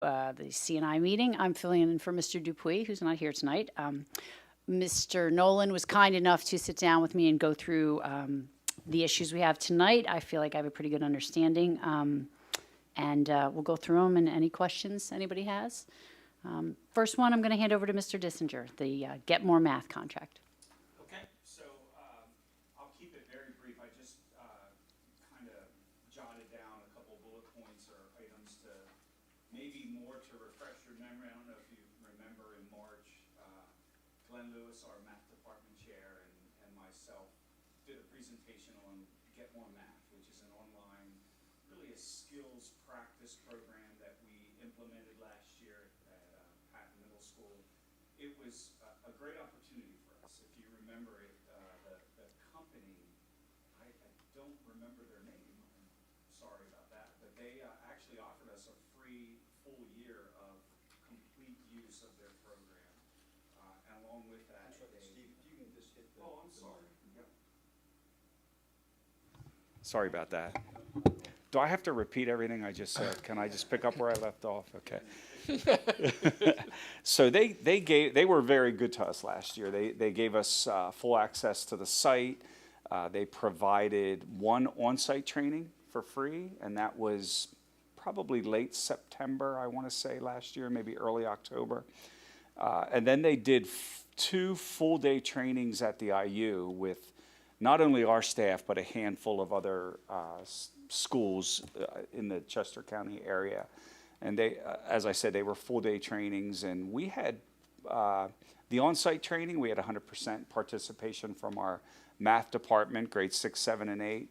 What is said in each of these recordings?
The CNI meeting. I'm filling in for Mr. Dupuis, who's not here tonight. Mr. Nolan was kind enough to sit down with me and go through the issues we have tonight. I feel like I have a pretty good understanding, and we'll go through them and any questions anybody has. First one, I'm going to hand over to Mr. Dissinger, the Get More Math contract. Okay, so I'll keep it very brief. I just kind of jotted down a couple bullet points or items to maybe more to refresh your memory. I don't know if you remember in March, Glenn Lewis, our math department chair, and myself did a presentation on Get More Math, which is an online, really a skills practice program that we implemented last year at Patton Middle School. It was a great opportunity for us. If you remember it, the company, I don't remember their name, I'm sorry about that, but they actually offered us a free full year of complete use of their program. And along with that, Steve, if you can just hit the... Oh, I'm sorry. Yep. Sorry about that. Do I have to repeat everything I just said? Can I just pick up where I left off? Okay. So they were very good to us last year. They gave us full access to the site. They provided one on-site training for free, and that was probably late September, I want to say, last year, maybe early October. And then they did two full-day trainings at the IU with not only our staff, but a handful of other schools in the Chester County area. And they, as I said, they were full-day trainings, and we had the on-site training. We had 100% participation from our math department, grades 6, 7, and 8.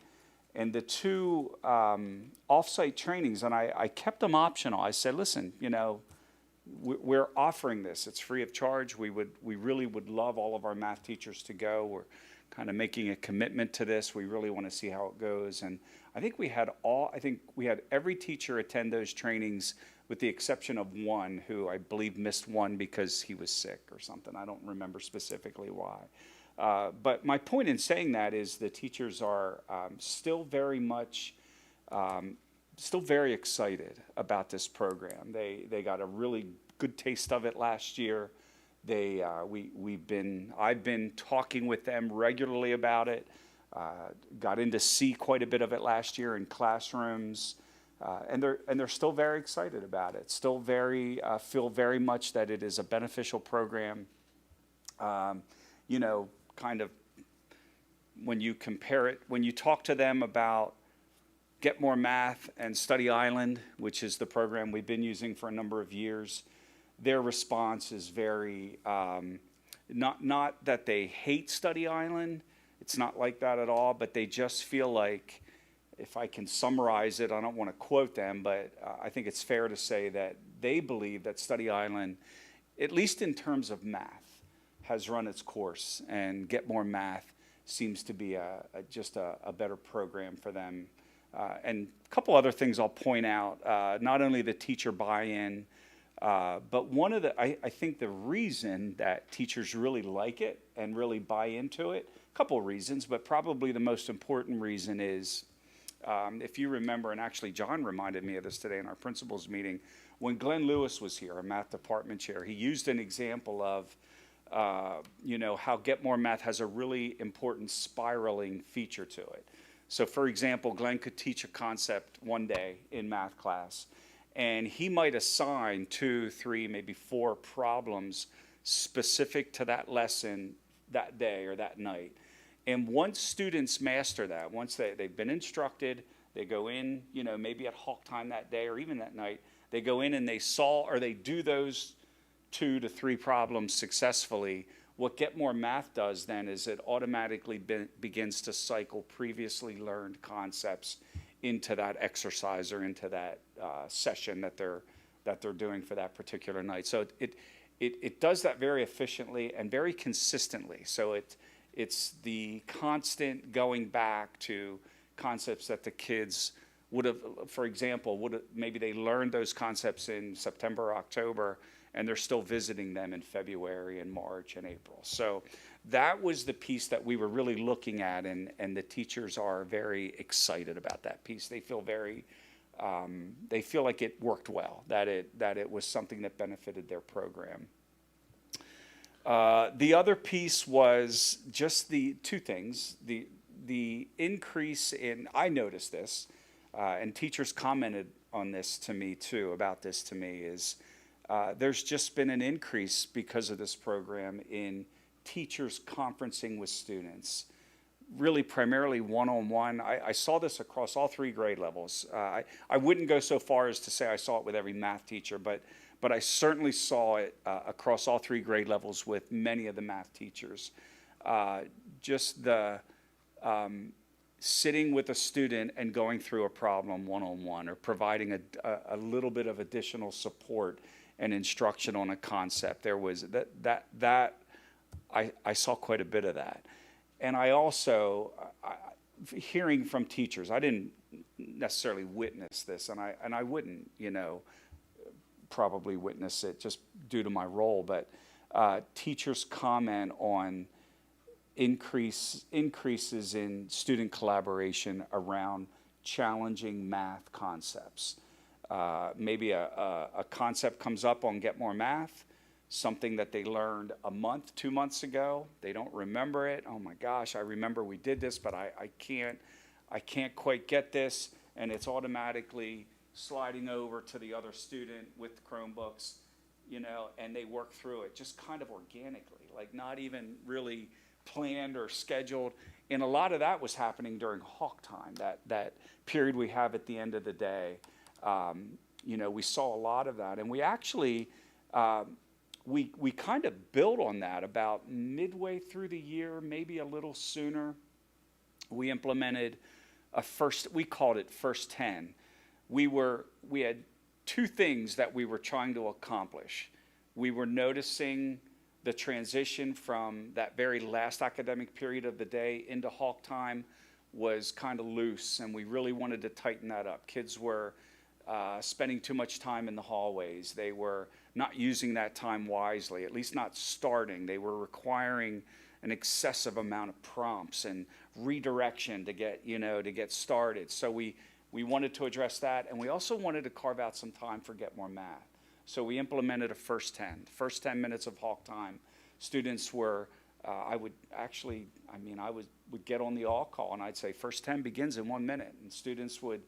And the two off-site trainings, and I kept them optional. I said, listen, you know, we're offering this. It's free of charge. We really would love all of our math teachers to go. We're kind of making a commitment to this. We really want to see how it goes. And I think we had every teacher attend those trainings with the exception of one who I believe missed one because he was sick or something. I don't remember specifically why. But my point in saying that is the teachers are still very much, still very excited about this program. They got a really good taste of it last year. I've been talking with them regularly about it. Got in to see quite a bit of it last year in classrooms, and they're still very excited about it. Still very feel very much that it is a beneficial program. You know, kind of when you compare it, when you talk to them about Get More Math and Study Island, which is the program we've been using for a number of years, their response is very, not that they hate Study Island, it's not like that at all, but they just feel like, if I can summarize it, I don't want to quote them, but I think it's fair to say that they believe that Study Island, at least in terms of math, has run its course, and Get More Math seems to be just a better program for them. And a couple other things I'll point out, not only the teacher buy-in, but I think the reason that teachers really like it and really buy into it, a couple of reasons, but probably the most important reason is, if you remember, and actually John reminded me of this today in our principals meeting, when Glenn Lewis was here, our math department chair, he used an example of, you know, how Get More Math has a really important spiraling feature to it. So for example, Glenn could teach a concept one day in math class, and he might assign 2, 3, maybe 4 problems specific to that lesson that day or that night. And once students master that, once they've been instructed, they go in, you know, maybe at Hawk time that day or even that night, they go in and they solve, or they do those 2 to 3 problems successfully. What Get More Math does then is it automatically begins to cycle previously learned concepts into that exercise or into that session that they're doing for that particular night. So it does that very efficiently and very consistently. So it's the constant going back to concepts that the kids would have, for example, maybe they learned those concepts in September or October, and they're still visiting them in February and March and April. So that was the piece that we were really looking at, and the teachers are very excited about that piece. They feel very they feel like it worked well, that it was something that benefited their program. The other piece was just the two things, the increase in, I noticed this, and teachers commented on this to me too, about this to me, is there's just been an increase because of this program in teachers conferencing with students, really primarily one-on-one. I saw this across all 3 grade levels. I wouldn't go so far as to say I saw it with every math teacher, but I certainly saw it across all 3 grade levels with many of the math teachers. Just the sitting with a student and going through a problem one-on-one, or providing a little bit of additional support and instruction on a concept. There was that I saw quite a bit of that. And I also, hearing from teachers, I didn't necessarily witness this, and I wouldn't, probably witness it just due to my role, but teachers comment on increases in student collaboration around challenging math concepts. Maybe a concept comes up on Get More Math, something that they learned a month, 2 months ago. They don't remember it. Oh my gosh, I remember we did this, but I can't quite get this, and it's automatically sliding over to the other student with Chromebooks, and they work through it just kind of organically, like not even really planned or scheduled. And a lot of that was happening during hawk time, that period we have at the end of the day. We saw a lot of that, and we actually we kind of built on that about midway through the year, maybe a little sooner. We implemented we called it First 10. We had 2 things that we were trying to accomplish. We were noticing the transition from that very last academic period of the day into hawk time was kind of loose, and we really wanted to tighten that up. Kids were spending too much time in the hallways. They were not using that time wisely, at least not starting. They were requiring an excessive amount of prompts and redirection to get started. So we wanted to address that, and we also wanted to carve out some time for Get More Math. So we implemented a first 10 minutes of hawk time. Students were, I would get on the all call, and I'd say first 10 begins in 1 minute, and students would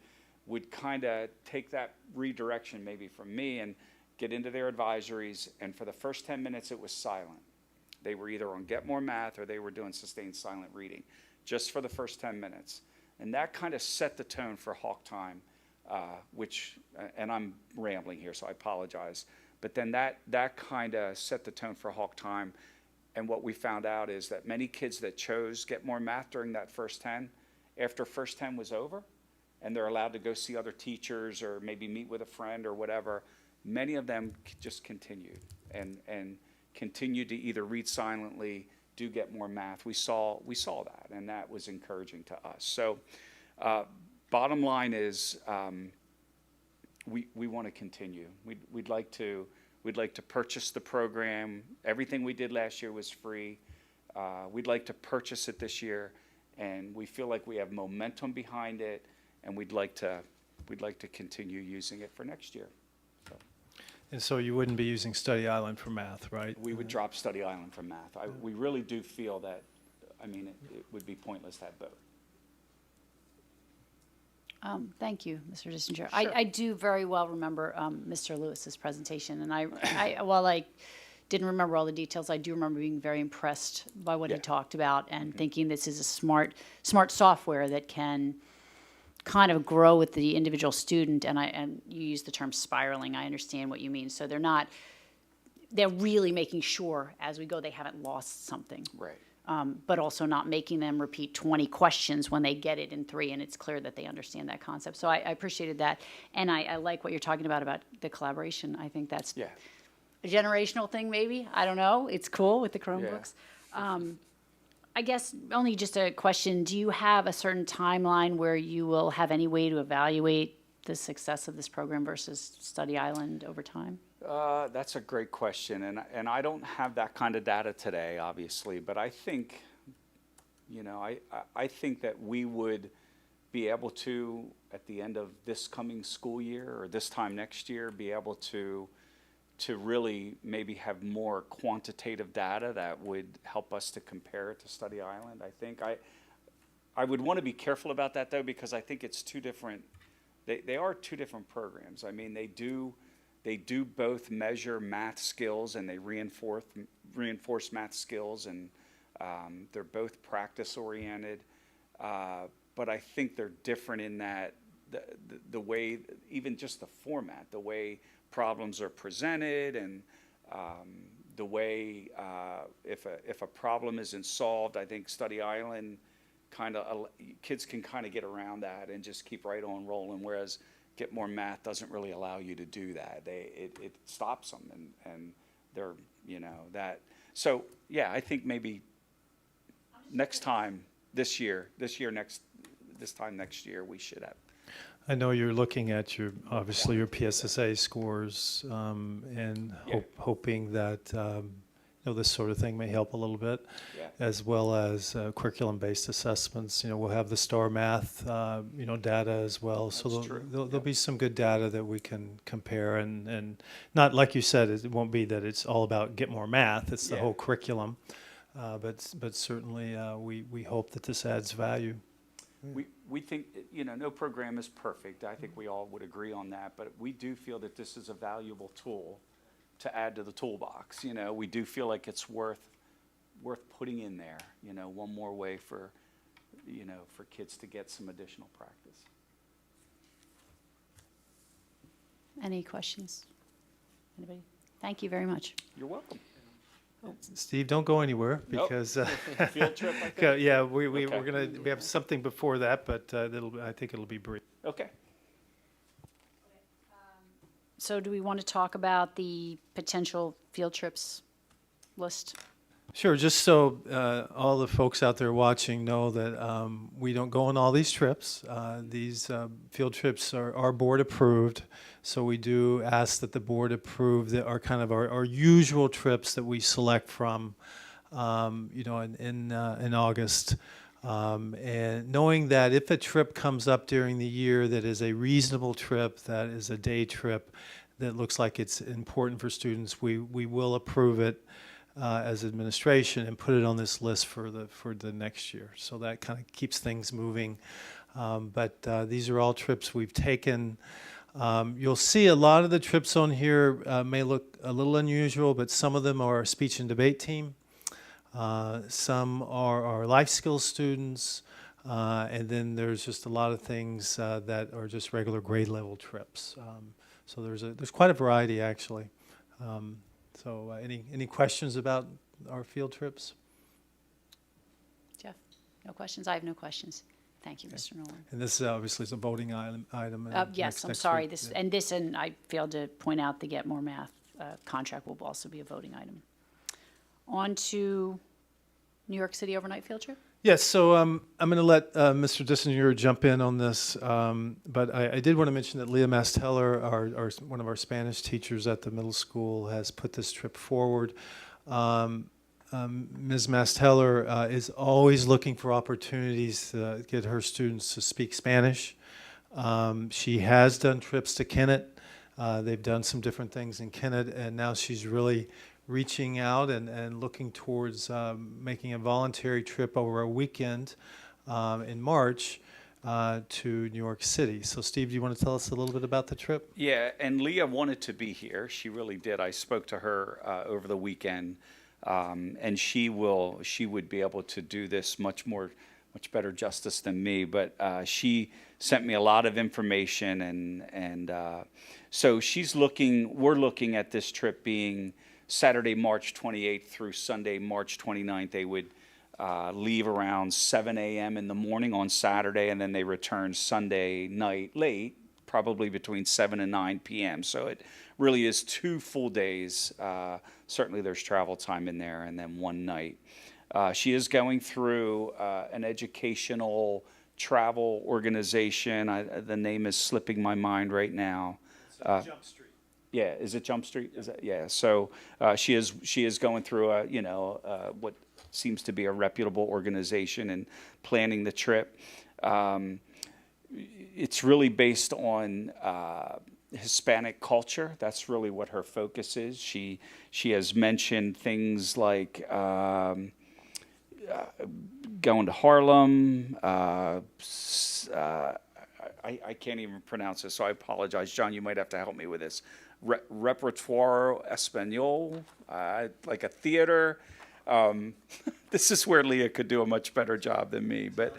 kind of take that redirection maybe from me and get into their advisories, and for the first 10 minutes it was silent. They were either on Get More Math or they were doing sustained silent reading, just for the first 10 minutes. And that kind of set the tone for hawk time, and I'm rambling here, so I apologize, but then that kind of set the tone for hawk time. And what we found out is that many kids that chose Get More Math during that first 10, after first 10 was over, and they're allowed to go see other teachers or maybe meet with a friend or whatever, many of them just continued and continued to either read silently, do Get More Math. We saw that, and that was encouraging to us. So bottom line is we want to continue. We'd like to purchase the program. Everything we did last year was free. We'd like to purchase it this year, and we feel like we have momentum behind it, and we'd like to continue using it for next year. So. And so you wouldn't be using Study Island for math, right? We would drop Study Island from math. We really do feel that, it would be pointless to have both. Thank you, Mr. Dissinger. Sure. I do very well remember Mr. Lewis's presentation, and while I didn't remember all the details, I do remember being very impressed by what he talked about, and thinking this is a smart software that can kind of grow with the individual student. And you use the term spiraling. I understand what you mean. So they're really making sure as we go they haven't lost something. Right. But also not making them repeat 20 questions when they get it in 3, and it's clear that they understand that concept. So I appreciated that, and I like what you're talking about the collaboration. I think that's a generational thing, maybe. I don't know. It's cool with the Chromebooks. I guess only just a question. Do you have a certain timeline where you will have any way to evaluate the success of this program versus Study Island over time? That's a great question, and I don't have that kind of data today, obviously, but I think, I think that we would be able to, at the end of this coming school year or this time next year, be able to really maybe have more quantitative data that would help us to compare it to Study Island. I think I would want to be careful about that though, because I think it's two different, they are two different programs. I mean, they do both measure math skills and they reinforce math skills, and they're both practice oriented. But I think they're different in that the way, even just the format, the way problems are presented, and the way if a problem isn't solved, I think Study Island kids can kind of get around that and just keep right on rolling, whereas Get More Math doesn't really allow you to do that. It stops them, and they're, that. So yeah, I think maybe next time this time next year we should have. I know you're looking at obviously your PSSA scores, and Yeah. hoping that this sort of thing may help a little bit, Yeah. as well as curriculum-based assessments. We'll have the STAR Math, data as well. So That's true. there'll be some good data that we can compare, and not like you said, it won't be that it's all about Get More Math. It's the Yeah. whole curriculum, but certainly we hope that this adds value. We think, no program is perfect. I think we all would agree on that, but we do feel that this is a valuable tool to add to the toolbox. We do feel like it's worth putting in there, one more way for kids to get some additional practice. Any questions? Anybody? Thank you very much. You're welcome. Steve, don't go anywhere Nope. because Field trip, I think? yeah, we Okay. we have something before that, but I think it'll be brief. Okay. So do we want to talk about the potential field trips list? Sure. Just so all the folks out there watching know that we don't go on all these trips. These field trips are board approved, so we do ask that the board approve that are kind of our usual trips that we select from, in August. And knowing that if a trip comes up during the year that is a reasonable trip, that is a day trip, that looks like it's important for students, we will approve it as administration and put it on this list for the next year. So that kind of keeps things moving. But these are all trips we've taken. You'll see a lot of the trips on here may look a little unusual, but some of them are speech and debate team. Some are our life skills students, and then there's just a lot of things that are just regular grade level trips. So there's quite a variety actually. So any questions about our field trips? Jeff? No questions? I have no questions. Thank you, Mr. Nolan. And this obviously is a voting item. Yes, I'm sorry. And I failed to point out the Get More Math contract will also be a voting item. On to New York City overnight field trip? Yes, so I'm going to let Mr. Dissinger jump in on this, but I did want to mention that Leah Masteller, one of our Spanish teachers at the middle school, has put this trip forward. Ms. Masteller is always looking for opportunities to get her students to speak Spanish. She has done trips to Kennett. They've done some different things in Kennett, and now she's really reaching out and looking towards making a voluntary trip over a weekend in March to New York City. So Steve, do you want to tell us a little bit about the trip? Yeah, and Leah wanted to be here. She really did. I spoke to her over the weekend, and she would be able to do this much better justice than me. But she sent me a lot of information, and so we're looking at this trip being Saturday, March 28th through Sunday, March 29th. They would leave around 7 a.m. in the morning on Saturday, and then they return Sunday night late, probably between 7 and 9 p.m. So it really is 2 full days. Certainly there's travel time in there, and then one night. She is going through an educational travel organization. The name is slipping my mind right now. Jump Street. Yeah, is it Jump Street? Is that, yeah. So she is going through what seems to be a reputable organization and planning the trip. it's really based on Hispanic culture. That's really what her focus is. She has mentioned things like going to Harlem. I can't even pronounce this, so I apologize. John, you might have to help me with this. Repertoire Espanol, like a theater. This is where Leah could do a much better job than me, but.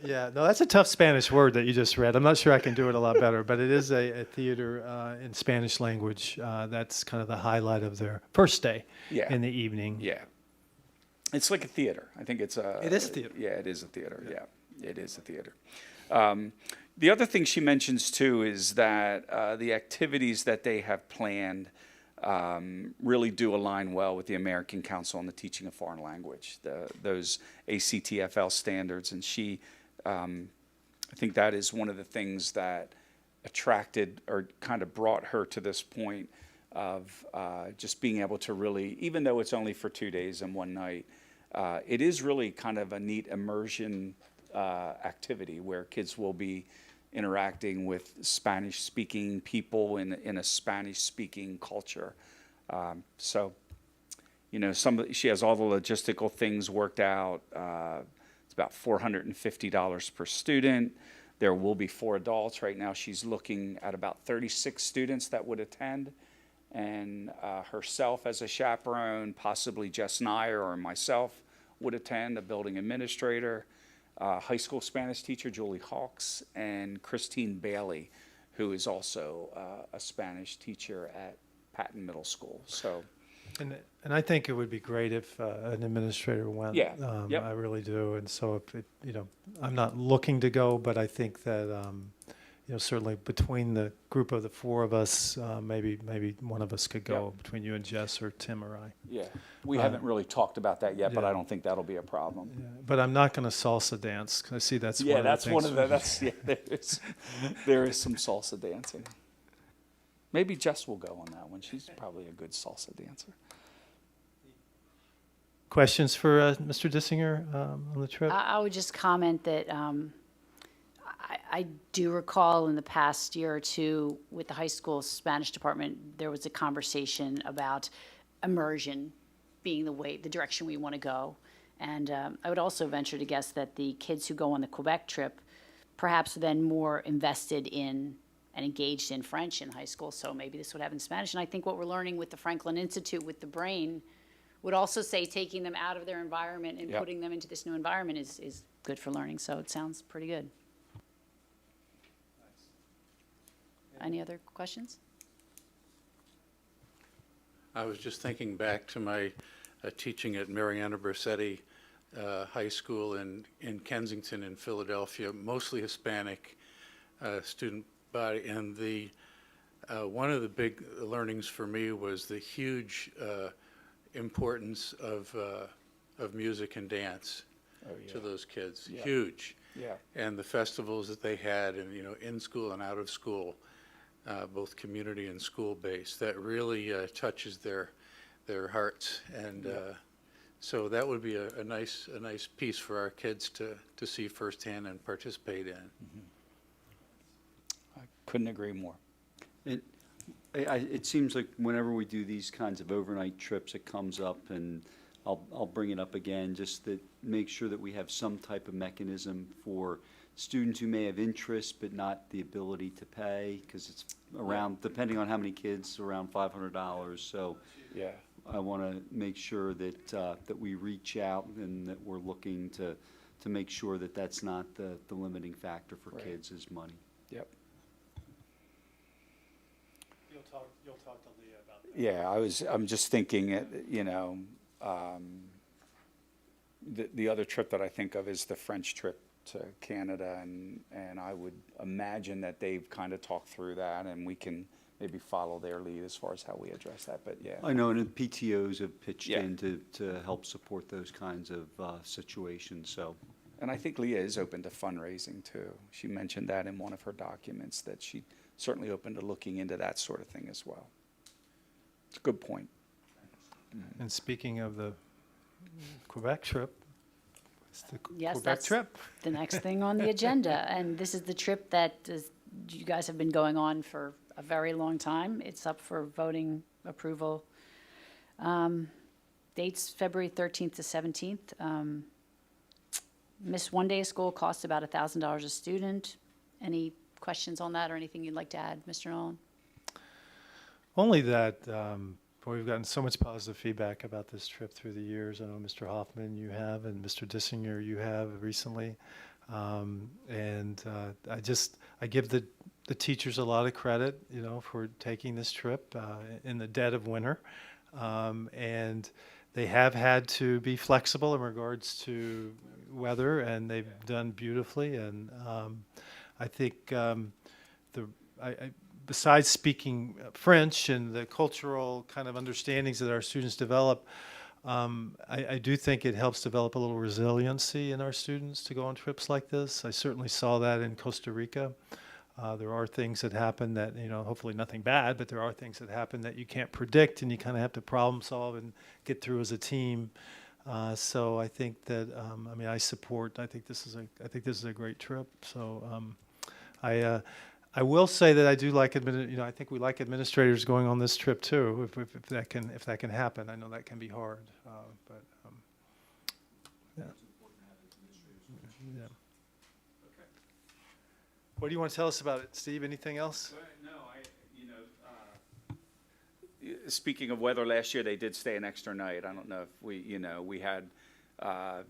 Yeah, no, that's a tough Spanish word that you just read. I'm not sure I can do it a lot better, but it is a theater in Spanish language. That's kind of the highlight of their first day Yeah. in the evening. Yeah. It's like a theater. I think it's a. It is theater. Yeah, it is a theater. Yeah, it is a theater. The other thing she mentions too is that the activities that they have planned really do align well with the American Council on the Teaching of Foreign Language, those ACTFL standards, and she. I think that is one of the things that attracted or kind of brought her to this point of just being able to really, even though it's only for 2 days and 1 night, it is really kind of a neat immersion activity where kids will be interacting with Spanish-speaking people in a Spanish-speaking culture. So, you know, she has all the logistical things worked out. It's about $450 per student. There will be 4 adults. Right now she's looking at about 36 students that would attend, and herself as a chaperone, possibly Jess Nyer or myself would attend, a building administrator, high school Spanish teacher Julie Hawks, and Christine Bailey, who is also a Spanish teacher at Patton Middle School. So. And I think it would be great if an administrator went. Yeah. Yep. I really do. And so, if it, you know, I'm not looking to go, but I think that, you know, certainly between the group of the 4 of us, maybe one of us could go, Yep. between you and Jess or Tim or I. Yeah, we haven't really talked about that yet, but yeah. I don't think that'll be a problem. Yeah. But I'm not going to salsa dance. 'Cause I see that's Yeah, one that's of the one things. of the, that's, yeah, there is some salsa dancing. Maybe Jess will go on that one. She's probably a good salsa dancer. Questions for Mr. Dissinger on the trip? I would just comment that I do recall in the past year or two with the high school Spanish department, there was a conversation about immersion being the direction we want to go. And I would also venture to guess that the kids who go on the Quebec trip perhaps are then more invested in and engaged in French in high school. So maybe this would have in Spanish. And I think what we're learning with the Franklin Institute with the brain would also say taking them out of their environment and Yep. putting them into this new environment is good for learning. So it sounds pretty good. Any other questions? I was just thinking back to my teaching at Mariana Bersetti High School in Kensington in Philadelphia, mostly Hispanic student body. And one of the big learnings for me was the huge importance of music and dance to those kids. Yeah. Huge. Yeah. And the festivals that they had, and you know, in school and out of school, both community and school based, that really touches their hearts. And so that would be a nice piece for our kids to see firsthand and participate in. I couldn't agree more. It seems like whenever we do these kinds of overnight trips, it comes up, and I'll bring it up again, just to make sure that we have some type of mechanism for students who may have interest but not the ability to pay, because it's around, depending on how many kids, around $500. So Yeah. I want to make sure that that we reach out and that we're looking to make sure that that's not the limiting factor for Right. kids is money. Yep. You'll talk to Leah about that. Yeah, I'm just thinking, you know, the other trip that I think of is the French trip to Canada, and I would imagine that they've kind of talked through that, and we can maybe follow their lead as far as how we address that, but yeah. I know, and the PTOs have pitched Yeah. in to help support those kinds of situations, so. And I think Leah is open to fundraising too. She mentioned that in one of her documents, that she's certainly open to looking into that sort of thing as well. It's a good point. And speaking of the Quebec trip, It's the Yes, Quebec that's trip. the next thing on the agenda. And this is the trip that you guys have been going on for a very long time. It's up for voting approval. Dates February 13th to 17th. Miss one day of school costs about $1,000 a student. Any questions on that or anything you'd like to add, Mr. Nolan? Only that boy, we've gotten so much positive feedback about this trip through the years. I know Mr. Hoffman, you have, and Mr. Dissinger, you have recently. I give the teachers a lot of credit, for taking this trip in the dead of winter. And they have had to be flexible in regards to weather, and they've done beautifully. And I think besides speaking French and the cultural kind of understandings that our students develop, I do think it helps develop a little resiliency in our students to go on trips like this. I certainly saw that in Costa Rica. There are things that happen that, hopefully nothing bad, but there are things that happen that you can't predict, and you kind of have to problem solve and get through as a team. So I think that, I think this is a great trip. So I will say that I do like I think we like administrators going on this trip too, if that can happen. I know that can be hard, but yeah. Yeah. What do you want to tell us about it, Steve? Anything else? Speaking of weather, last year they did stay an extra night. I don't know if we had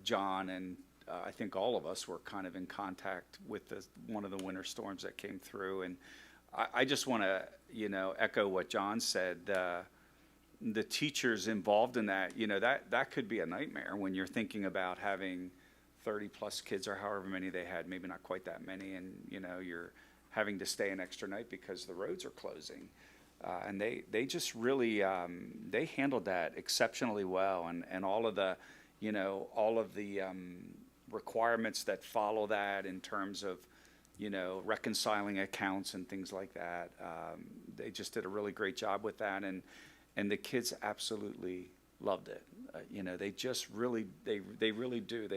John and I think all of us were kind of in contact with one of the winter storms that came through. And I just want to, echo what John said. The teachers involved in that, that could be a nightmare when you're thinking about having 30 plus kids or however many they had, maybe not quite that many. And, you're having to stay an extra night because the roads are closing. And they just really, they handled that exceptionally well. And all of the, requirements that follow that in terms of, reconciling accounts and things like that. They just did a really great job with that. And the kids absolutely loved it. They just really, they really do.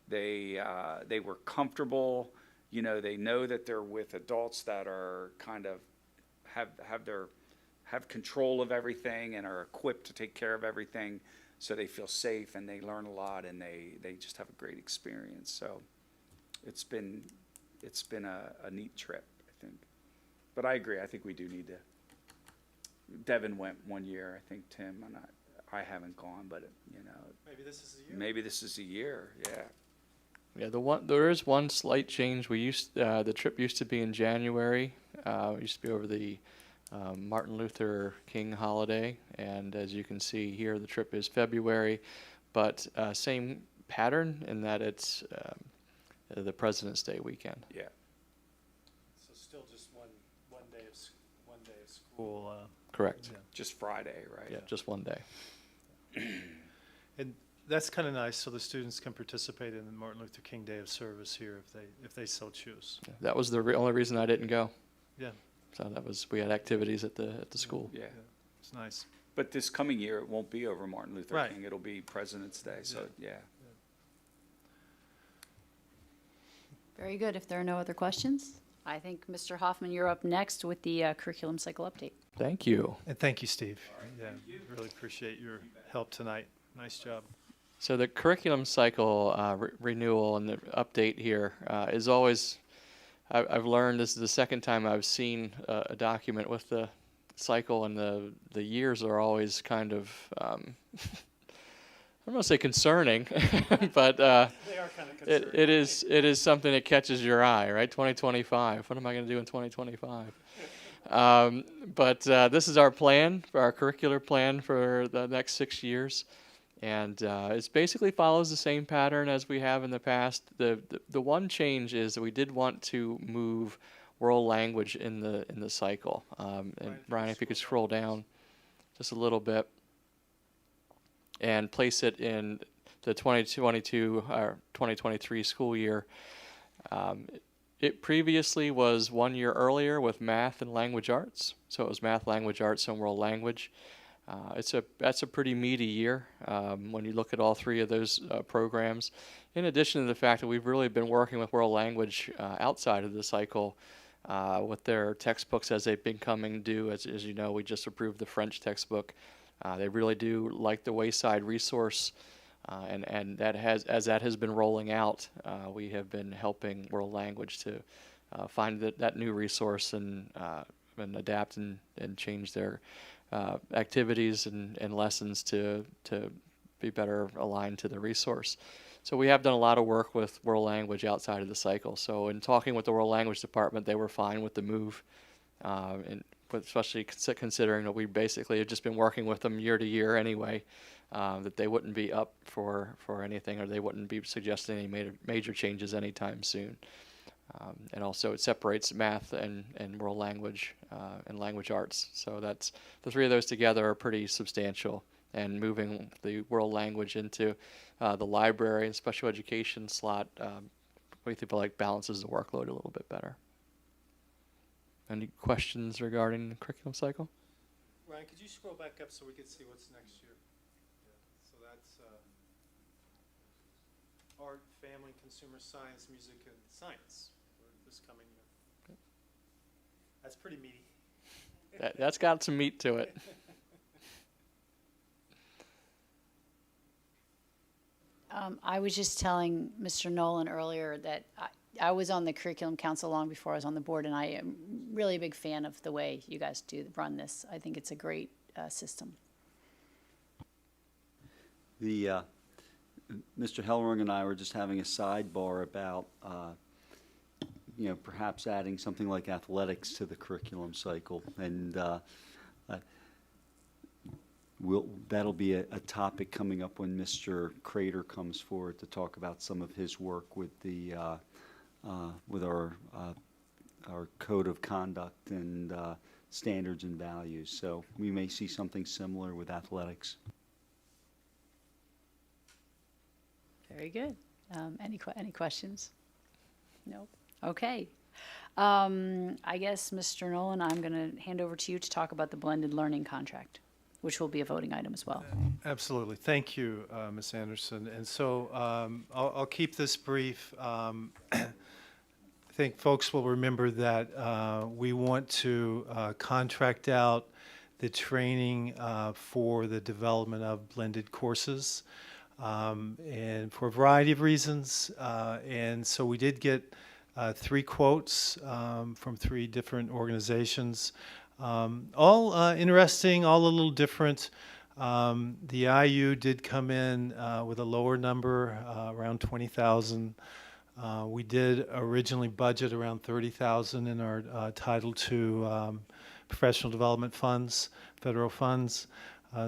They were comfortable. They know that they're with adults that are kind of have control of everything and are equipped to take care of everything, so they feel safe and they learn a lot and they just have a great experience. So it's been a neat trip, I think. But I agree. I think we do need to. Devin went one year, I think. Tim, and I haven't gone, but Maybe this is the year. maybe this is a year. Yeah. Yeah, there is one slight change. The trip used to be in January. It used to be over the Martin Luther King holiday, and as you can see here, the trip is February, but same pattern in that it's the President's Day weekend. Yeah. So still just one day of school. Correct. Yeah. Just Friday, right? Yeah, just one day. And that's kind of nice, so the students can participate in the Martin Luther King Day of Service here if they so choose. That was the only reason I didn't go. Yeah, So we had activities at the school. Yeah. it's nice. But this coming year, it won't be over Martin Luther Right. King. It'll be President's Day. So, yeah. Very good. If there are no other questions, I think, Mr. Hoffman, you're up next with the curriculum cycle update. Thank you. And thank you, Steve. Really appreciate your help tonight. Nice job. So the curriculum cycle renewal and the update here is always, I've learned this is the second time I've seen a document with the cycle, and the years are always kind of, I don't want to say concerning, but They are kind of it is something that catches your eye, right? 2025. What am I going to do in 2025? But this is our plan, for our curricular plan for the next 6 years. And it basically follows the same pattern as we have in the past. The one change is that we did want to move world language in the cycle. And Brian, if you could scroll down just a little bit and place it in the 2022 or 2023 school year. It previously was 1 year earlier with math and language arts. So it was math, language arts, and world language. That's a pretty meaty year when you look at all three of those programs. In addition to the fact that we've really been working with world language outside of the cycle with their textbooks as they've been coming due. As you know, we just approved the French textbook. They really do like the Wayside resource, and that has been rolling out. We have been helping world language to find that new resource and adapt and change their activities and lessons to be better aligned to the resource. So we have done a lot of work with world language outside of the cycle. So in talking with the world language department, they were fine with the move, but especially considering that we basically have just been working with them year to year anyway, that they wouldn't be up for anything, or they wouldn't be suggesting any major changes anytime soon. And also it separates math and world language and language arts. So that's the three of those together are pretty substantial. And moving the world language into the library and special education slot, we feel like balances the workload a little bit better. Any questions regarding the curriculum cycle? Ryan, could you scroll back up so we can see what's next year? Yeah. So that's art, family, consumer science, music, and science for this coming year. Okay. That's pretty meaty. That's got some meat to it. I was just telling Mr. Nolan earlier that I was on the curriculum council long before I was on the board, and I am really a big fan of the way you guys run this. I think it's a great system. Mr. Hellring and I were just having a sidebar about, perhaps adding something like athletics to the curriculum cycle, and that'll be a topic coming up when Mr. Crater comes forward to talk about some of his work with our code of conduct and standards and values. So we may see something similar with athletics. Very good. Any questions? Nope. Okay. I guess, Mr. Nolan, I'm going to hand over to you to talk about the blended learning contract, which will be a voting item as well. Absolutely. Thank you, Ms. Anderson. And so I'll keep this brief. I think folks will remember that we want to contract out the training for the development of blended courses, and for a variety of reasons. And so we did get 3 quotes from 3 different organizations. All interesting, all a little different. The IU did come in with a lower number, around 20,000. We did originally budget around 30,000 in our Title II professional development funds, federal funds.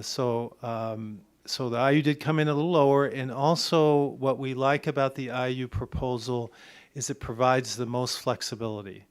So the IU did come in a little lower, and also what we like about the IU proposal is it provides the most flexibility.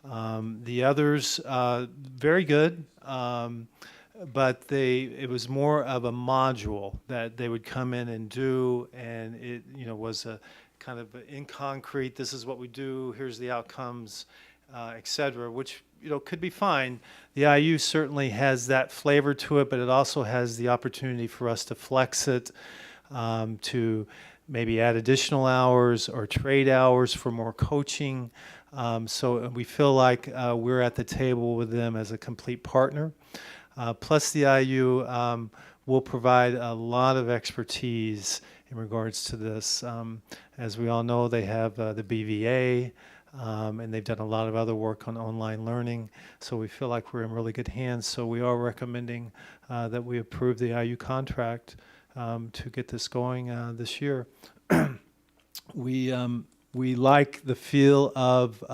The others, very good, but it was more of a module that they would come in and do, and it was a kind of in concrete. This is what we do. Here's the outcomes, et cetera, which could be fine. The IU certainly has that flavor to it, but it also has the opportunity for us to flex it, to maybe add additional hours or trade hours for more coaching. So we feel like we're at the table with them as a complete partner. Plus the IU will provide a lot of expertise in regards to this. As we all know, they have the BVA, and they've done a lot of other work on online learning. So we feel like we're in really good hands. So we are recommending that we approve the IU contract to get this going this year. We like the feel of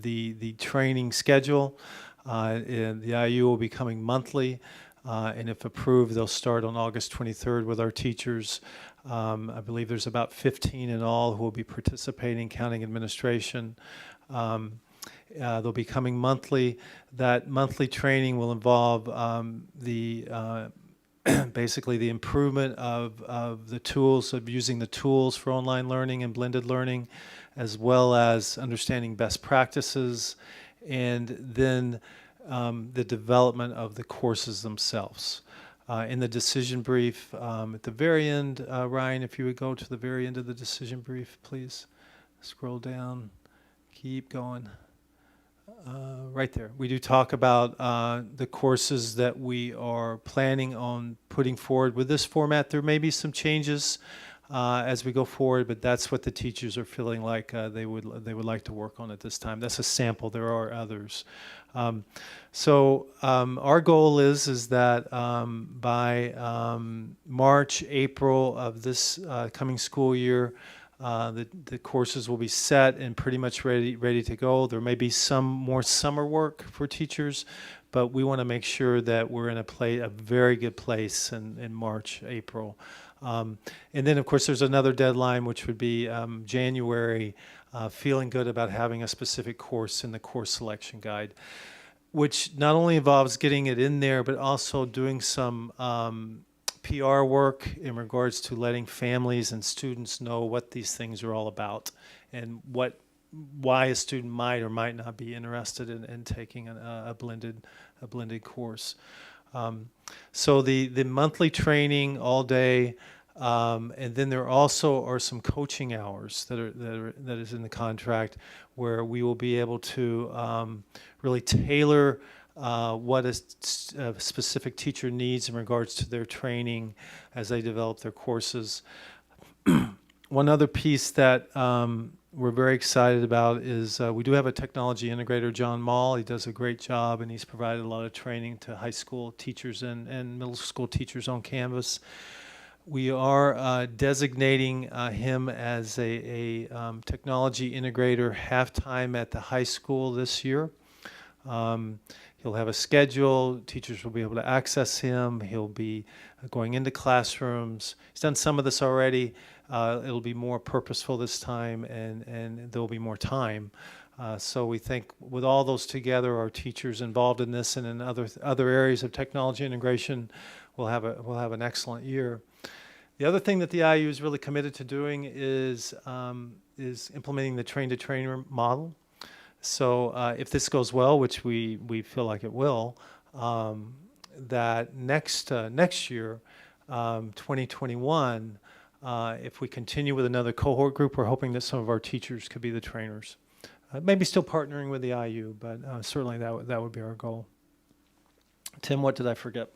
the training schedule. And the IU will be coming monthly, and if approved, they'll start on August 23rd with our teachers. I believe there's about 15 in all who will be participating, counting administration. They'll be coming monthly. That monthly training will involve basically the improvement of the tools, of using the tools for online learning and blended learning, as well as understanding best practices, and then the development of the courses themselves. In the decision brief, at the very end, Ryan, if you would go to the very end of the decision brief, please. Scroll down, keep going. Right there. We do talk about the courses that we are planning on putting forward with this format. There may be some changes as we go forward, but that's what the teachers are feeling like they would like to work on at this time. That's a sample. There are others. So our goal is that by March, April of this coming school year, the courses will be set and pretty much ready to go. There may be some more summer work for teachers, but we want to make sure that we're in a very good place in March, April. And then, of course, there's another deadline, which would be January, feeling good about having a specific course in the course selection guide, which not only involves getting it in there, but also doing some PR work in regards to letting families and students know what these things are all about and why a student might or might not be interested in taking a blended course. So the monthly training all day, and then there also are some coaching hours that is in the contract where we will be able to really tailor what a specific teacher needs in regards to their training as they develop their courses. One other piece that we're very excited about is we do have a technology integrator, John Mall. He does a great job, and he's provided a lot of training to high school teachers and middle school teachers on Canvas. We are designating him as a technology integrator half-time at the high school this year. He'll have a schedule. Teachers will be able to access him. He'll be going into classrooms. He's done some of this already. It'll be more purposeful this time, and there'll be more time. So we think with all those together, our teachers involved in this and in other areas of technology integration, we'll have an excellent year. The other thing that the IU is really committed to doing is implementing the train-to-trainer model. So if this goes well, which we feel like it will, that next year, 2021, if we continue with another cohort group, we're hoping that some of our teachers could be the trainers. Maybe still partnering with the IU, but certainly that would be our goal. Tim, what did I forget?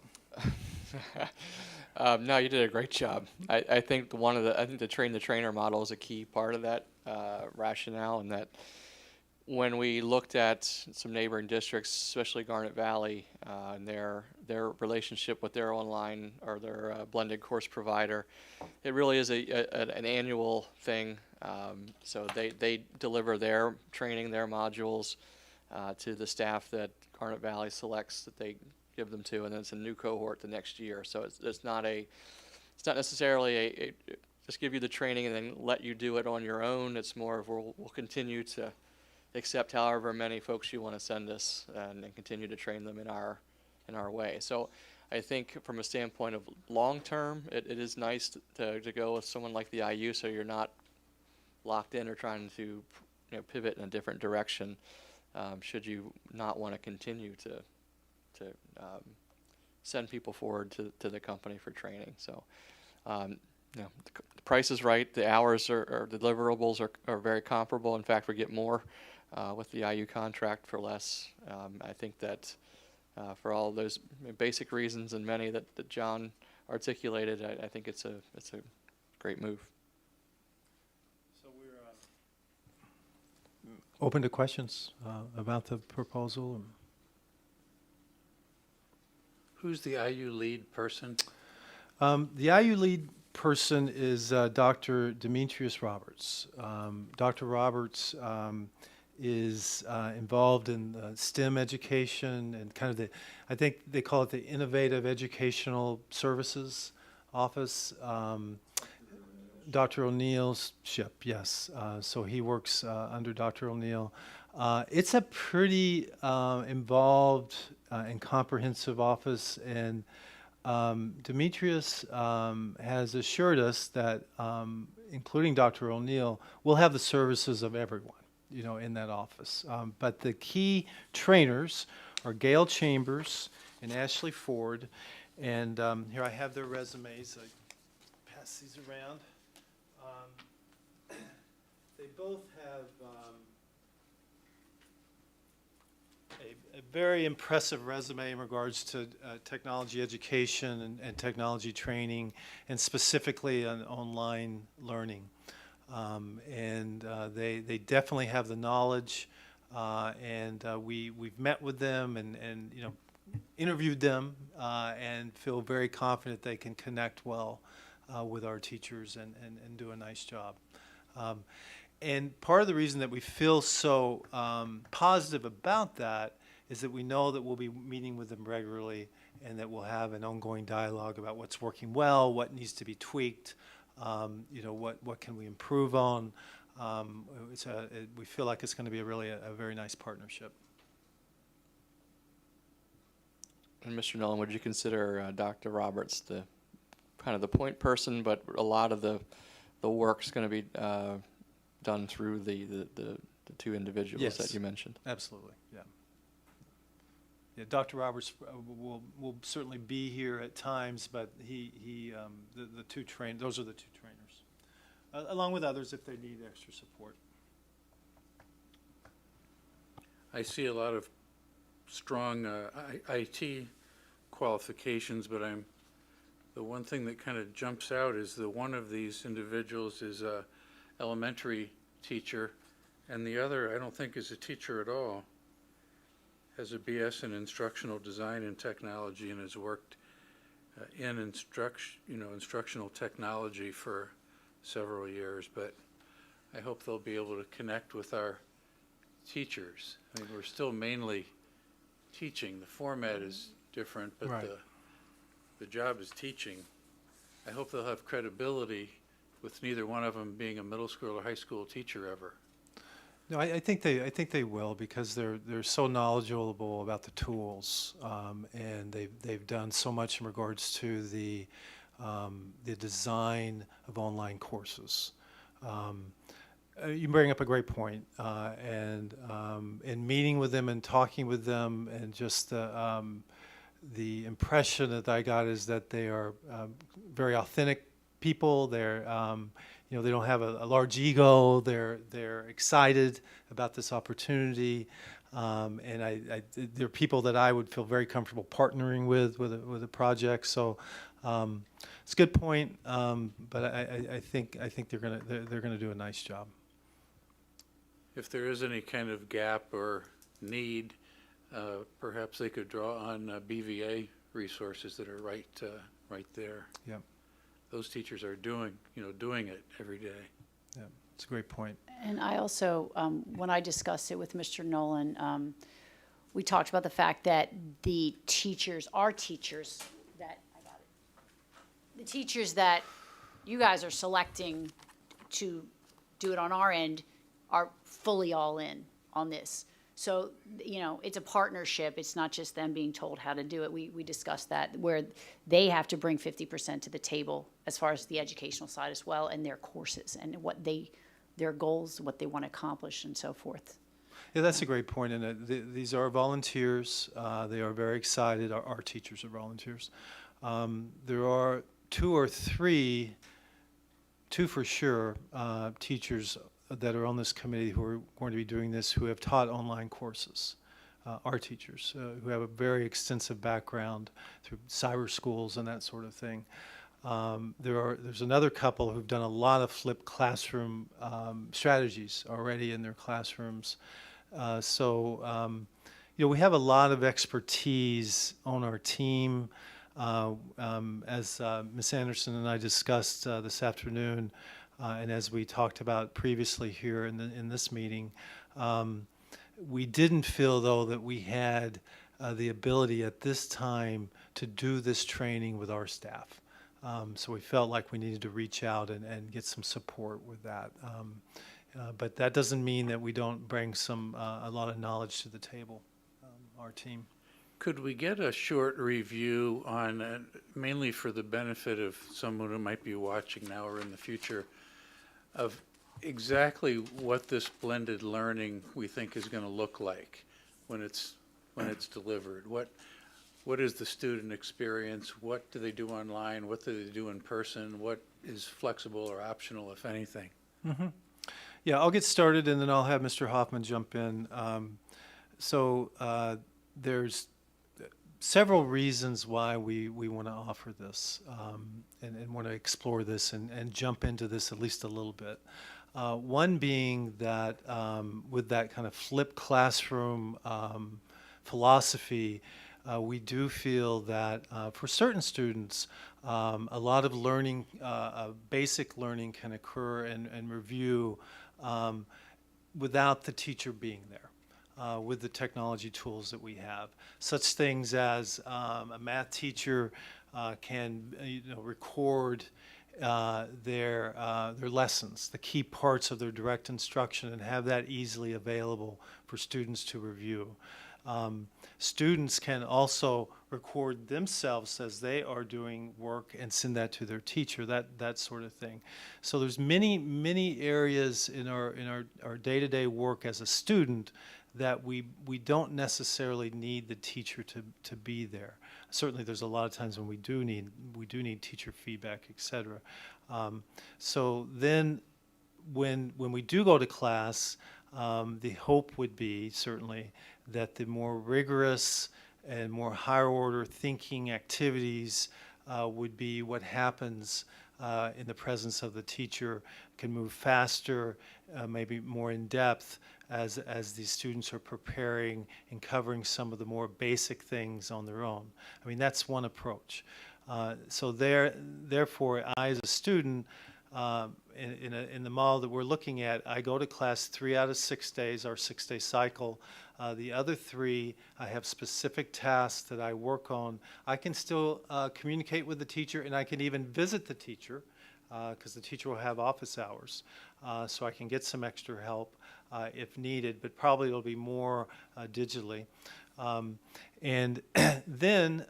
No, you did a great job. I think the train-the-trainer model is a key part of that rationale, and that when we looked at some neighboring districts, especially Garnet Valley, and their relationship with their online or their blended course provider, it really is an annual thing. So they deliver their training, their modules to the staff that Garnet Valley selects that they give them to, and then it's a new cohort the next year. So it's not necessarily a just give you the training and then let you do it on your own. It's more of we'll continue to accept however many folks you want to send us and continue to train them in our way. So I think from a standpoint of long term, it is nice to go with someone like the IU, so you're not locked in or trying to pivot in a different direction should you not want to continue to send people forward to the company for training. So the price is right. The hours or deliverables are very comparable. In fact, we get more with the IU contract for less. I think that for all those basic reasons and many that John articulated, I think it's a great move. So we're open to questions about the proposal. Who's the IU lead person? The IU lead person is Dr. Demetrius Roberts. Dr. Roberts is involved in STEM education and kind of I think they call it the Innovative Educational Services Office. Dr. O'Neill's ship, yes. So he works under Dr. O'Neill. It's a pretty involved and comprehensive office, and Demetrius has assured us that, including Dr. O'Neill, we'll have the services of everyone, in that office. But the key trainers are Gail Chambers and Ashley Ford, And here I have their resumes. I pass these around. They both have a very impressive resume in regards to technology education and technology training, and specifically on online learning. They definitely have the knowledge, and we've met with them and you know, interviewed them, and feel very confident they can connect well with our teachers and do a nice job. And part of the reason that we feel so positive about that is that we know that we'll be meeting with them regularly, and that we'll have an ongoing dialogue about what's working well, what needs to be tweaked, you know, what can we improve on. We feel like it's going to be a very nice partnership. And Mr. Nolan, would you consider Dr. Roberts the kind of the point person, but a lot of the work's going to be done through the two individuals Yes. that you mentioned? Absolutely, yeah. Yeah, Dr. Roberts will certainly be here at times, but the two those are the two trainers, along with others if they need extra support. I see a lot of strong IT qualifications, but the one thing that kind of jumps out is that one of these individuals is a elementary teacher, and the other I don't think is a teacher at all. Has a BS in instructional design and technology, and has worked in instructional technology for several years. But I hope they'll be able to connect with our teachers. I mean, we're still mainly teaching. The format is different, but Right. the job is teaching. I hope they'll have credibility with neither one of them being a middle school or high school teacher ever. No, I think they will, because they're so knowledgeable about the tools, and they've done so much in regards to the design of online courses. You bring up a great point, and in meeting with them and talking with them, and just the impression that I got is that they are very authentic people. They're you know, they don't have a large ego. They're excited about this opportunity, and they're people that I would feel very comfortable partnering with a project. So it's a good point, but I think they're gonna do a nice job. If there is any kind of gap or need, perhaps they could draw on BVA resources that are right there. Yeah, Those teachers are doing it every day. yeah, it's a great point. And I also, when I discussed it with Mr. Nolan, we talked about the fact that the teachers that you guys are selecting to do it on our end are fully all in on this. So, you know, it's a partnership. It's not just them being told how to do it. We discussed that, where they have to bring 50% to the table as far as the educational side as well, and their courses and their goals, what they want to accomplish, and so forth. Yeah, that's a great point. And these are volunteers. They are very excited. Our teachers are volunteers. There are two for sure, teachers that are on this committee who are going to be doing this, who have taught online courses. Our teachers who have a very extensive background through cyber schools and that sort of thing. There's another couple who've done a lot of flipped classroom strategies already in their classrooms. You know, we have a lot of expertise on our team. As Ms. Anderson and I discussed this afternoon, and as we talked about previously here in this meeting, we didn't feel, though, that we had the ability at this time to do this training with our staff. So we felt like we needed to reach out and get some support with that. But that doesn't mean that we don't bring a lot of knowledge to the table, our team. Could we get a short review on, mainly for the benefit of someone who might be watching now or in the future, of exactly what this blended learning we think is going to look like when it's delivered? what is the student experience? What do they do online? What do they do in person? What is flexible or optional, if anything? Yeah, I'll get started and then I'll have Mr. Hoffman jump in. There's several reasons why we want to offer this and want to explore this and jump into this at least a little bit. One being that with that kind of flipped classroom philosophy, we do feel that for certain students, a lot of learning, basic learning can occur and review without the teacher being there, with the technology tools that we have. Such things as a math teacher can record their lessons, the key parts of their direct instruction, and have that easily available for students to review. Students can also record themselves as they are doing work and send that to their teacher, that sort of thing. So there's many areas in our day-to-day work as a student that we don't necessarily need the teacher to be there. Certainly there's a lot of times when we do need teacher feedback, et cetera. So then when we do go to class, the hope would be certainly that the more rigorous and more higher order thinking activities would be what happens in the presence of the teacher, can move faster, maybe more in depth as these students are preparing and covering some of the more basic things on their own. I mean, that's one approach. So therefore, I as a student, in the model that we're looking at, I go to class 3 out of 6 days, our 6-day cycle. The other 3, I have specific tasks that I work on. I can still communicate with the teacher, and I can even visit the teacher because the teacher will have office hours. So I can get some extra help if needed, but probably it'll be more digitally. And then,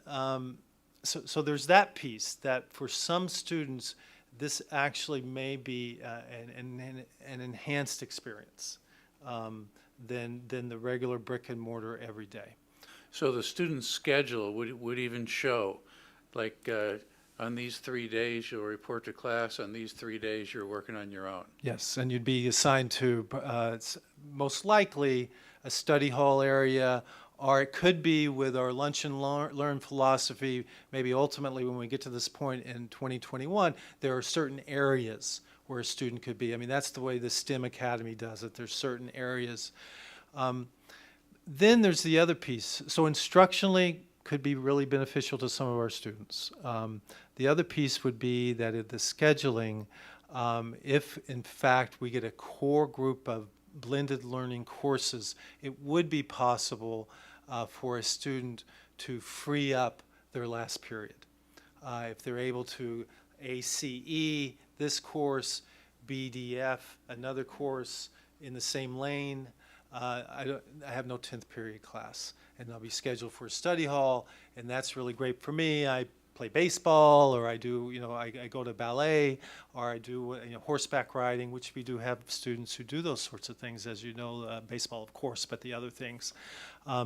so there's that piece that for some students, this actually may be an enhanced experience than the regular brick and mortar every day. So the student's schedule would even show, like on these 3 days you'll report to class, on these 3 days you're working on your own. Yes, and you'd be assigned to most likely a study hall area, or it could be with our lunch and learn philosophy. Maybe ultimately when we get to this point in 2021, there are certain areas where a student could be. I mean, that's the way the STEM Academy does it. There's certain areas. Then there's the other piece. So instructionally could be really beneficial to some of our students. The other piece would be that at the scheduling, if in fact we get a core group of blended learning courses, it would be possible for a student to free up their last period. If they're able to ACE this course, BDF another course in the same lane, I have no 10th period class, and I'll be scheduled for a study hall, and that's really great for me. I play baseball, or I do, I go to ballet, or I do horseback riding, which we do have students who do those sorts of things, as you know, baseball of course, but the other things.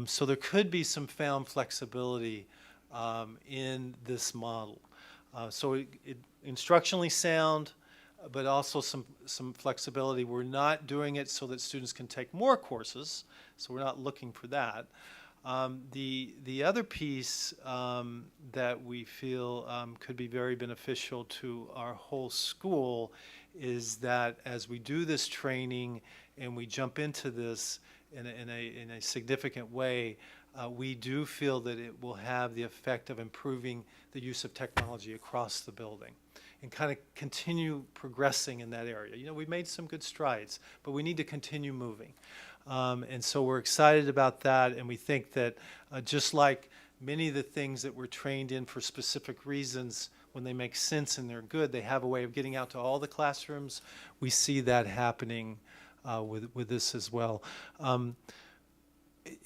So there could be some found flexibility in this model. So it instructionally sound, but also some flexibility. We're not doing it so that students can take more courses, so we're not looking for that. The other piece that we feel could be very beneficial to our whole school is that as we do this training and we jump into this in a significant way, we do feel that it will have the effect of improving the use of technology across the building and kind of continue progressing in that area. We've made some good strides, but we need to continue moving. And so we're excited about that, and we think that just like many of the things that we're trained in for specific reasons, when they make sense and they're good, they have a way of getting out to all the classrooms. We see that happening with this as well.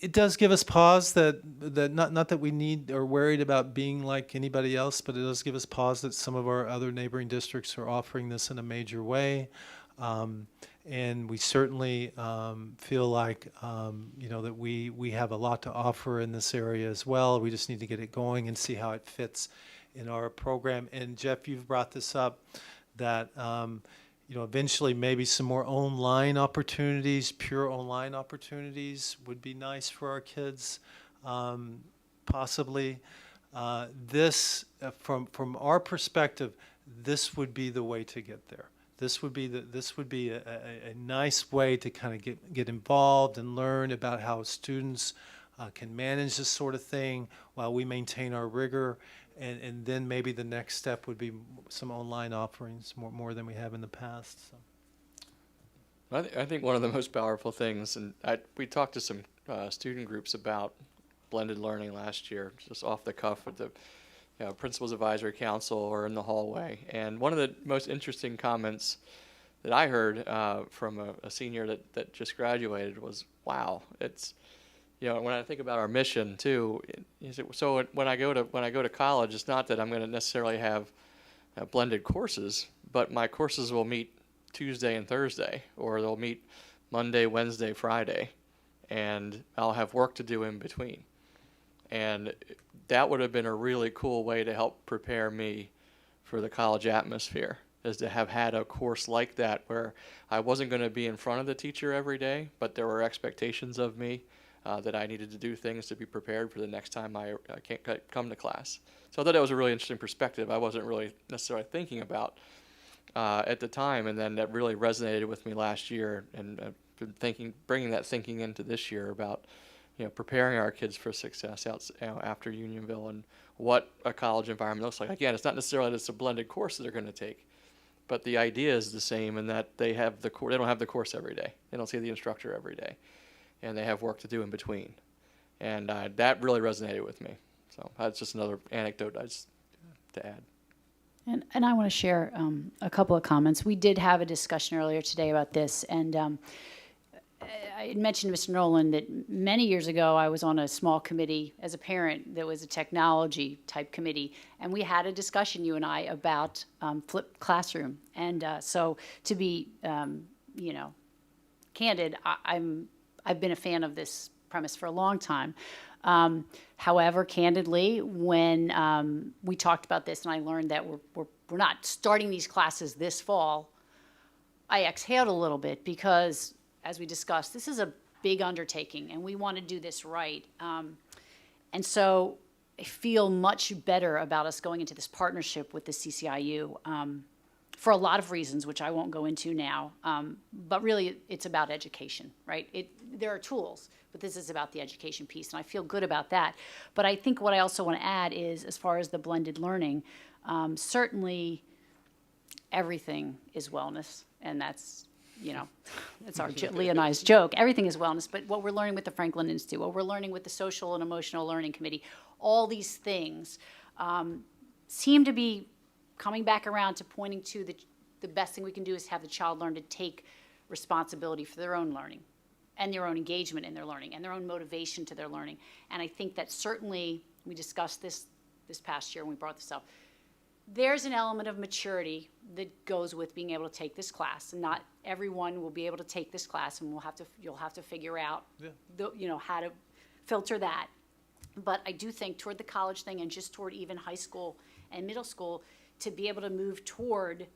It does give us pause that not that we need or worried about being like anybody else, but it does give us pause that some of our other neighboring districts are offering this in a major way. and we certainly feel like that we have a lot to offer in this area as well. We just need to get it going and see how it fits in our program. And Jeff, you've brought this up, that eventually maybe some more online opportunities, pure online opportunities would be nice for our kids, possibly. From our perspective, this would be the way to get there. This would be a nice way to kind of get involved and learn about how students can manage this sort of thing while we maintain our rigor. And then maybe the next step would be some online offerings, more than we have in the past. So. I think one of the most powerful things, and we talked to some student groups about blended learning last year, just off the cuff with the Principals Advisory Council or in the hallway. And one of the most interesting comments that I heard from a senior that just graduated was, wow, it's, when I think about our mission too, so when I go to college, it's not that I'm going to necessarily have blended courses, but my courses will meet Tuesday and Thursday, or they'll meet Monday, Wednesday, Friday, and I'll have work to do in between. And that would have been a really cool way to help prepare me for the college atmosphere, is to have had a course like that where I wasn't going to be in front of the teacher every day, but there were expectations of me that I needed to do things to be prepared for the next time I can't come to class. So I thought that was a really interesting perspective I wasn't really necessarily thinking about at the time, and then that really resonated with me last year, and been bringing that thinking into this year about preparing our kids for success after Unionville, and what a college environment looks like. Again, it's not necessarily that it's a blended course that they're going to take, but the idea is the same in that they have they don't have the course every day. They don't see the instructor every day, and they have work to do in between. And that really resonated with me. So that's just another anecdote to add. And I want to share a couple of comments. We did have a discussion earlier today about this, and I had mentioned to Mr. Nolan that many years ago I was on a small committee as a parent that was a technology type committee, and we had a discussion, you and I, about flipped classroom. And so to be, candid, I've been a fan of this premise for a long time. However, candidly, when we talked about this and I learned that we're not starting these classes this fall, I exhaled a little bit because, as we discussed, this is a big undertaking and we want to do this right. And so I feel much better about us going into this partnership with the CCIU for a lot of reasons, which I won't go into now. But really, it's about education, right? There are tools, but this is about the education piece, and I feel good about that. But I think what I also want to add is, as far as the blended learning, certainly everything is wellness, and that's, it's our Leah and I's joke. Everything is wellness, but what we're learning with the Franklin Institute, what we're learning with the Social and Emotional Learning Committee, all these things seem to be coming back around to pointing to the best thing we can do is have the child learn to take responsibility for their own learning and their own engagement in their learning and their own motivation to their learning. And I think that certainly, we discussed this past year when we brought this up, there's an element of maturity that goes with being able to take this class. And not everyone will be able to take this class, and you'll have to figure out how to filter that. But I do think toward the college thing, and just toward even high school and middle school, to be able to move toward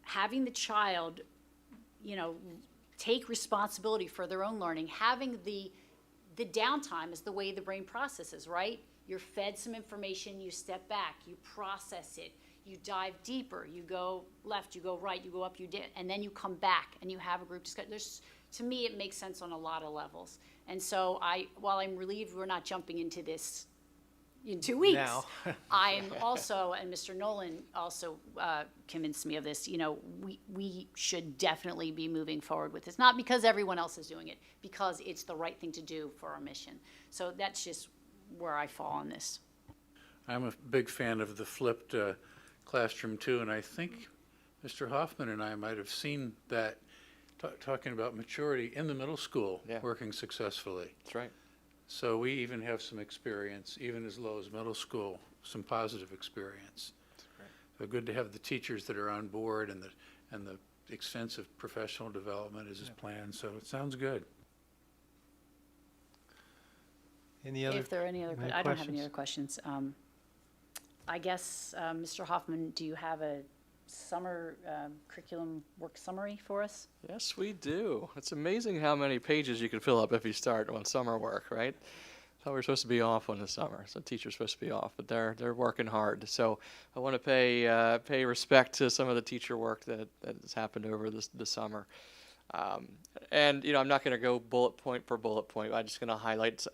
having the child, take responsibility for their own learning, having the downtime is the way the brain processes, right? You're fed some information, you step back, you process it, you dive deeper, you go left, you go right, you go up, and then you come back and you have a group discussion. To me, it makes sense on a lot of levels. And so while I'm relieved we're not jumping into this in 2 weeks, Now. I'm also, and Mr. Nolan also convinced me of this, we should definitely be moving forward with this. Not because everyone else is doing it, because it's the right thing to do for our mission. So that's just where I fall on this. I'm a big fan of the flipped classroom too, and I think Mr. Hoffman and I might have seen that talking about maturity in the middle school, working successfully. That's right. So we even have some experience, even as low as middle school, some positive experience. So good to have the teachers that are on board and the extensive professional development is his plan, so it sounds good. Any other? If there are any other, any I don't have any questions? other questions. I guess, Mr. Hoffman, do you have a summer curriculum work summary for us? Yes, we do. It's amazing how many pages you can fill up if you start on summer work, right? Thought we were supposed to be off on the summer, so teachers supposed to be off, but they're working hard. So I want to pay respect to some of the teacher work that has happened over the summer. And I'm not going to go bullet point for bullet point. I'm just going to highlight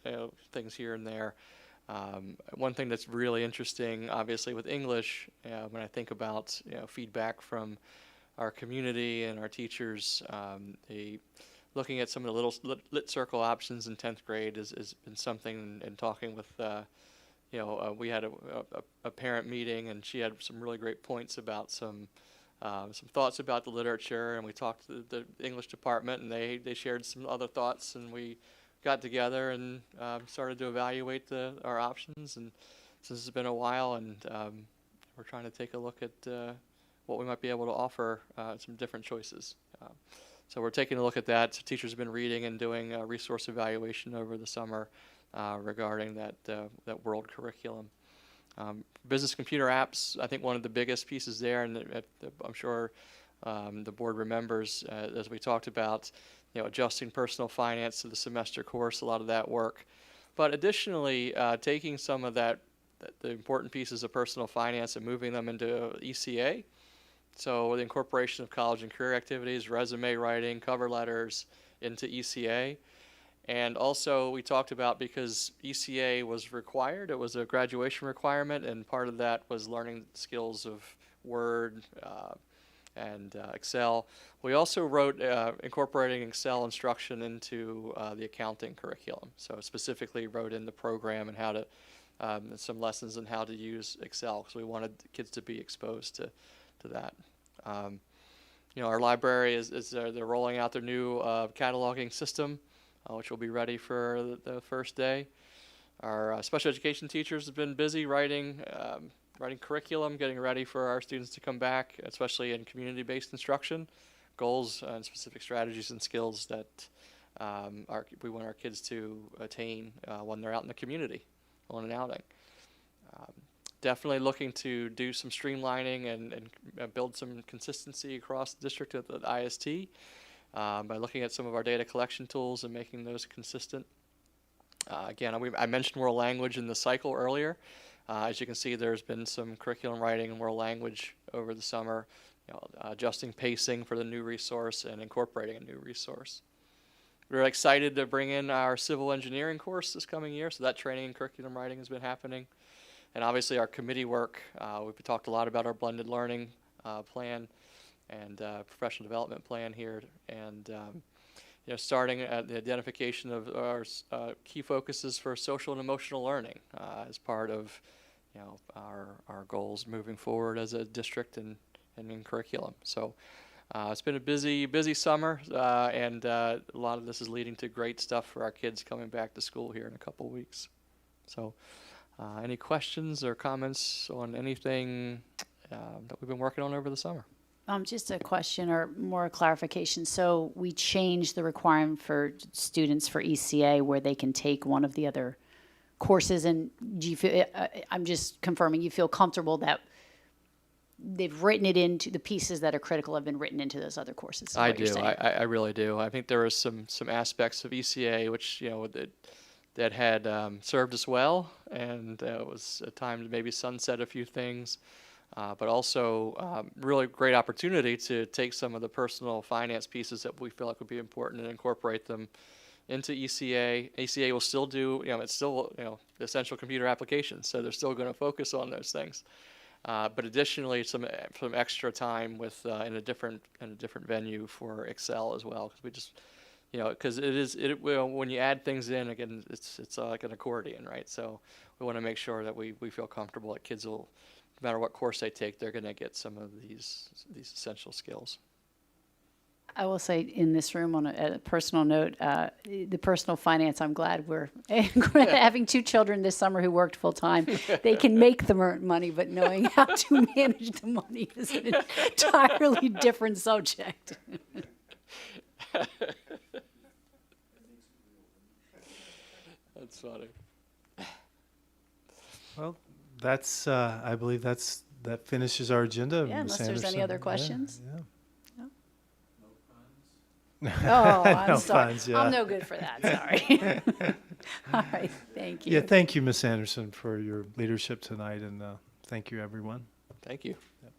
things here and there. One thing that's really interesting, obviously, with English, when I think about feedback from our community and our teachers, looking at some of the little lit circle options in 10th grade has been something. And talking with, we had a parent meeting, and she had some really great points about some thoughts about the literature, and we talked to the English department, and they shared some other thoughts, and we got together and started to evaluate our options. And since it's been a while, and we're trying to take a look at what we might be able to offer, some different choices. So we're taking a look at that. So teachers have been reading and doing a resource evaluation over the summer regarding that world curriculum. Business computer apps, I think one of the biggest pieces there, and I'm sure the board remembers, as we talked about, adjusting personal finance to the semester course, a lot of that work. But additionally, taking some of the important pieces of personal finance and moving them into ECA. So the incorporation of college and career activities, resume writing, cover letters into ECA. And also we talked about, because ECA was required, it was a graduation requirement, and part of that was learning skills of Word and Excel. We also wrote incorporating Excel instruction into the accounting curriculum. So specifically wrote in the program and how to, some lessons on how to use Excel, because we wanted kids to be exposed to that. Our library is they're rolling out their new cataloging system, which will be ready for the first day. Our special education teachers have been busy writing curriculum, getting ready for our students to come back, especially in community-based instruction, goals and specific strategies and skills that we want our kids to attain when they're out in the community on an outing. Definitely looking to do some streamlining and build some consistency across the district at the IST by looking at some of our data collection tools and making those consistent. Again, I mentioned world language in the cycle earlier. As you can see, there's been some curriculum writing in world language over the summer, adjusting pacing for the new resource and incorporating a new resource. We're excited to bring in our civil engineering course this coming year, so that training and curriculum writing has been happening. And obviously our committee work, we've talked a lot about our blended learning plan and professional development plan here, and starting at the identification of our key focuses for social and emotional learning as part of our goals moving forward as a district and in curriculum. So it's been a busy summer, and a lot of this is leading to great stuff for our kids coming back to school here in a couple weeks. So any questions or comments on anything that we've been working on over the summer? Just a question or more clarification. So we changed the requirement for students for ECA where they can take one of the other courses, and do you feel, I'm just confirming, you feel comfortable that they've written it into the pieces that are critical have been written into those other courses? I do. I really do. I think there are some aspects of ECA which that had served us well, and it was a time to maybe sunset a few things. But also really great opportunity to take some of the personal finance pieces that we feel like would be important and incorporate them into ECA. ECA will still do, it's still, essential computer applications, so they're still going to focus on those things. But additionally, some extra time with in a different venue for Excel as well, because we just, because when you add things in, again, it's like an accordion, right? So we want to make sure that we feel comfortable that kids will, no matter what course they take, they're going to get some of these essential skills. I will say in this room on a personal note, the personal finance, I'm glad we're having 2 children this summer who worked full time. They can make them earn money, but knowing how to manage the money is an entirely different subject. That's funny. Well, that's, I believe that finishes our agenda. Yeah, Ms. unless there's any Anderson. other questions. Yeah. Oh, I'm No sorry. funds, yeah. I'm no good for that, sorry. All right, thank you. Yeah, thank you, Ms. Anderson, for your leadership tonight, and thank you, everyone. Thank you. Yep.